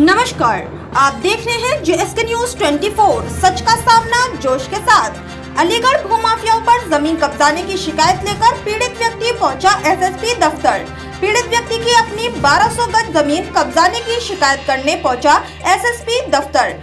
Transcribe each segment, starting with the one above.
नमस्कार, आप देख रहे हैं JSK न्यूज 24, सच का सामना जोश के साथ। अलीगढ़ भूमाफियाओं पर जमीन कब्जाने की शिकायत लेकर पीड़ित व्यक्ति पहुंचा SSP दफ्तर। पीड़ित व्यक्ति की अपनी 1200 गज जमीन कब्जाने की शिकायत करने पहुंचा SSP दफ्तर।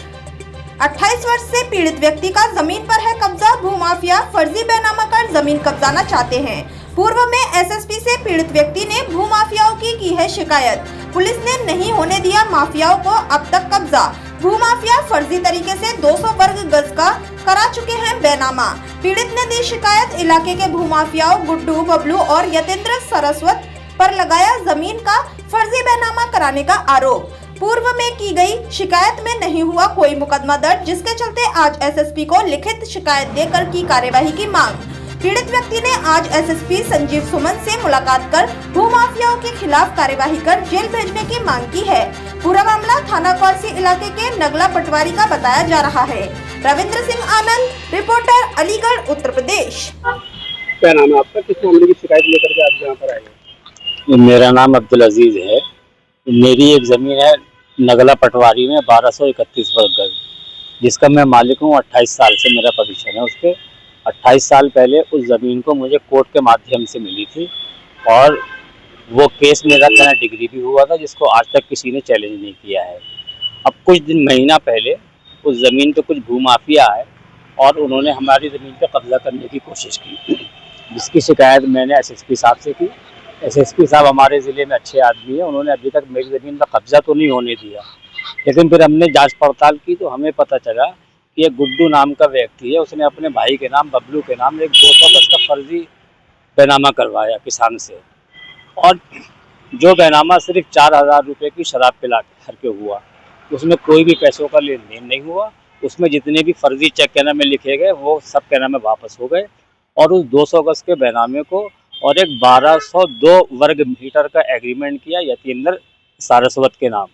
28 वर्ष से पीड़ित व्यक्ति का जमीन पर है कब्जा। भूमाफिया फर्जी बैनामा कर जमीन कब्जाना चाहते हैं। पूर्व में SSP से पीड़ित व्यक्ति ने भूमाफियाओं की है शिकायत। पुलिस ने नहीं होने दिया माफियाओं को अब तक कब्जा। भूमाफिया फर्जी तरीके से 200 वर्ग गज का करा चुके हैं बैनामा। पीड़ित ने दी शिकायत। इलाके के भूमाफियाओं गुड्डू, बबलू और यतेंद्र सरस्वत पर लगाया जमीन का फर्जी बैनामा कराने का आरोप। पूर्व में की गई शिकायत में नहीं हुआ कोई मुकदमा दर्ज, जिसके चलते आज SSP को लिखित शिकायत देकर की कार्यवाही की मांग। पीड़ित व्यक्ति ने आज SSP संजीव सुमन से मुलाकात कर भूमाफियाओं के खिलाफ कार्यवाही कर जेल भेजने की मांग की है। पूरा मामला थाना कौरसी इलाके के नगला पटवारी का बताया जा रहा है। रविंद्र सिंह आनंद, रिपोर्टर, अलीगढ़, उत्तर प्रदेश। क्या नाम है आपका? किस मामले की शिकायत लेकर के आप यहाँ पर आए हैं? मेरा नाम अब्दुल अजीज है। मेरी एक ज़मीन है नगला पटवारी में 1231 वर्ग गज, जिसका मैं मालिक हूँ। 28 साल से मेरा पोजीशन है उस पर। 28 साल पहले उस ज़मीन को मुझे कोर्ट के माध्यम से मिली थी और वो केस मेरा क्या डिग्री भी हुआ था, जिसको आज तक किसी ने चैलेंज नहीं किया है। अब कुछ दिन महीना पहले उस ज़मीन पे कुछ भूमाफिया आए और उन्होंने हमारी ज़मीन पे कब्जा करने की कोशिश की, जिसकी शिकायत मैंने SSP साहब से की। SSP साहब हमारे ज़िले में अच्छे आदमी हैं। उन्होंने अभी तक मेरी ज़मीन पर कब्जा तो नहीं होने दिया, लेकिन फिर हमने जांच पड़ताल की तो हमें पता चला कि एक गुड्डू नाम का व्यक्ति है, उसने अपने भाई के नाम बबलू के नाम एक 200 गज का फर्जी बैनामा करवाया किसान से। और जो बैनामा सिर्फ 4000 रुपये की शराब पिला करके हुआ, उसमें कोई भी पैसों का लेन देन नहीं हुआ। उसमें जितने भी फर्जी चेक के नाम लिखे गए वो सब के नाम वापस हो गए। और उस 200 गज के बैनामे को और एक 1202 वर्ग मीटर का एग्रीमेंट किया यतेंद्र सारस्वत के नाम,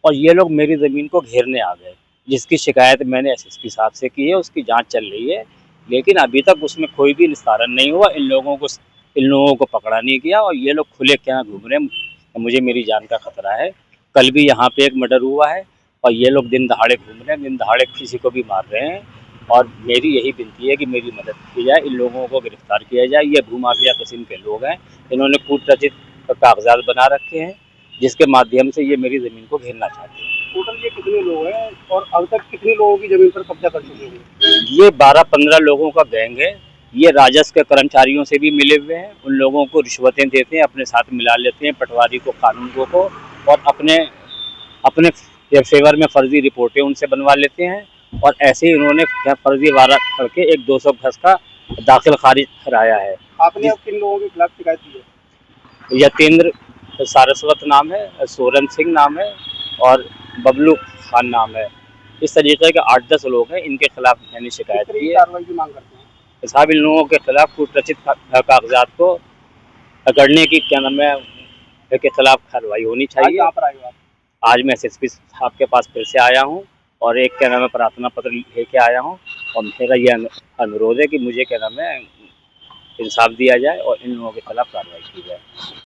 और ये लोग मेरी ज़मीन को घेरने आ गए, जिसकी शिकायत मैंने SSP साहब से की है। उसकी जांच चल रही है, लेकिन अभी तक उसमें कोई भी निस्तारण नहीं हुआ। इन लोगों को पकड़ा नहीं गया और ये लोग खुले क्या घूम रहे हैं। मुझे मेरी जान का खतरा है। कल भी यहाँ पे एक मर्डर हुआ है और ये लोग दिन दहाड़े घूम रहे हैं, दिन दहाड़े किसी को भी मार रहे हैं। और मेरी यही विनती है कि मेरी मदद की जाए, इन लोगों को गिरफ्तार किया जाए। ये भूमाफिया किस्म के लोग हैं। इन्होंने कूटरचित कागजात बना रखे हैं, जिसके माध्यम से ये मेरी ज़मीन को घेरना चाहते हैं। टोटल ये कितने लोग हैं और अब तक कितने लोगों की जमीन पर कब्जा कर चुके हैं? ये 12-15 लोगों का गैंग है। ये राजस्व के कर्मचारियों से भी मिले हुए हैं। उन लोगों को रिश्वतें देते हैं, अपने साथ मिला लेते हैं, पटवारी को, कानूनगो को, और अपने फेवर में फर्जी रिपोर्टें उनसे बनवा लेते हैं। और ऐसे ही उन्होंने फर्जी वारा करके एक 200 गज का दाखिल खारिज कराया है। आपने अब किन लोगों के खिलाफ शिकायत की है? यतेंद्र सारस्वत नाम है, सोरन सिंह नाम है और बबलू खान नाम है। इस तरीके के 8-10 लोग हैं। इनके खिलाफ मैंने शिकायत की है। कार्रवाई की मांग करते हैं साहब, इन लोगों के खिलाफ कूटरचित कागजात को पकड़ने की क्या नाम है के खिलाफ कार्रवाई होनी चाहिए। कहाँ पर आए हो आप? आज मैं SSP साहब के पास फिर से आया हूँ और एक क्या नाम है प्रार्थना पत्र लेके आया हूँ, और मेरा ये अनुरोध है कि मुझे क्या नाम है इंसाफ दिया जाए और इन लोगों के खिलाफ कार्रवाई की जाए।